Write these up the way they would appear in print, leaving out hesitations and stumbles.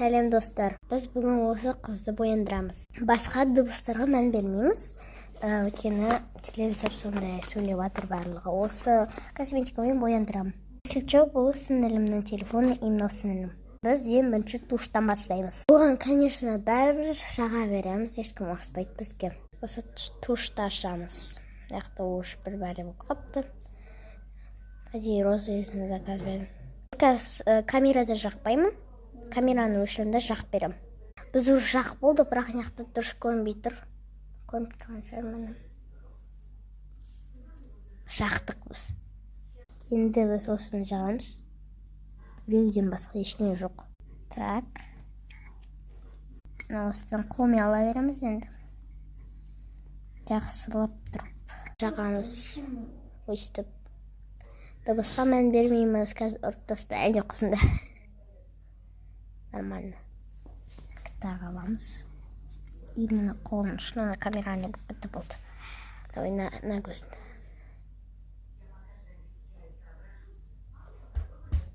Сәлем достар. Біз бүгін осы қызды бояндырамыз. Басқа дыбыстарға мән бермейміз. Өйткені телевизор сондай сөйлеп жатыр барлығы. Осы косметикамен бояндырамын. Если что, бұл сіңілімнің телефоны, именно сіңілім. Біз ең бірінші туштан бастаймыз. Бұған, конечно, бәрібір жаға береміз, ешкім ұрыспайды бізге. Осы тушты ашамыз. Яқты уж бір бәрі болып қапты. Әдейі розовыйсын заказ берем. Камерада жақпаймын. Камераның өшірінде жақ берем. Біз уже жақ болды, бірақ неқті дұрыс көрінбей тұр. Көрініп тұрған шығармын. Жақтық біз. Енді біз осыны жағамыз. Біреуден басқа ештеңе жоқ. Так. Осыдан қолмен ала береміз енді. Жақсылап тұрып. Жағамыз. Өстіп. Дыбысқа мән бермейміз. Қазір ұрып тасты әне қысында. Нормально. Так, аламыз. Именно қолын ұшына камераны бұқытты болды. Давай на көзін.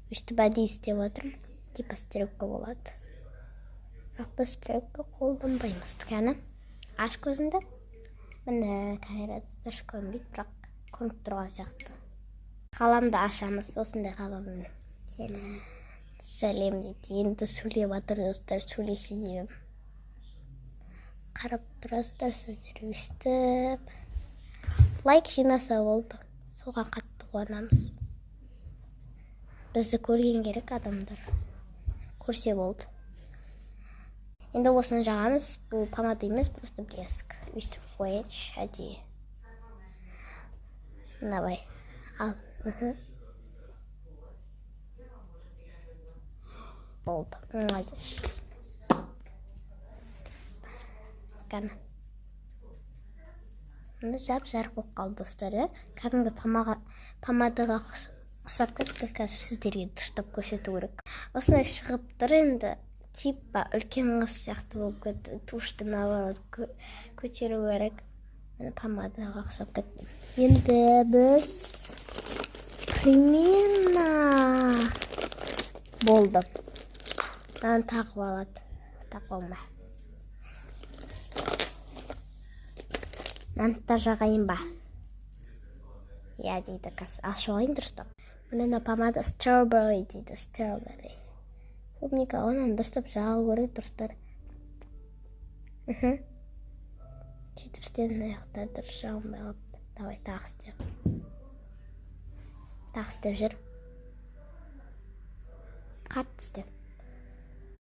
Өстіп әдей істеп отырмын. Типа стрелка болады. Бірақ біз стрелка қолданбаймыз. Кәні аш көзінде. Міне камерада дұрыс көрінбейді, бірақ көрініп тұрған сияқты. Қаламды ашамыз. Осындай қаламын. Сәлем дейді. Енді сөйлеп жатыр достар, сөйлесе деймін. Қарап тұрасыздар, сөздер өстіп. Лайк жинаса болды. Соған қатты қуанамыз. Бізді көрген керек адамдар. Көрсе болды. Енді осыны жағамыз. Бұл помада емес, просто блеск. Өстіп қойыншы, әдейі. Давай. Ал. Болды. Молодец. Қана. Мұны жап-жарық болып қалды достар. Кәдімгі помадаға құсап кетті. Қазір сіздерге дұрыстап көрсету керек. Осындай шығып тұр енді. Типа үлкен қыз сияқты болып кетті. Тушты наоборот көтеру керек. Помадаға құсап кетті. Енді біз примерно болды. Тағып алады. Тағып алма. Та жағайын ба? Я дейді. Ашып алайын дұрыстап. Мұнда помада strawberry дейді. Strawberry. Клубника, онан дұрыстап жағу керек дұрыстар. Сөйтіп істедім аяқтар дұрыс жағылмай қалыпты. Давай тағы істеп. Тағы істеп жүр. Қатты істеп.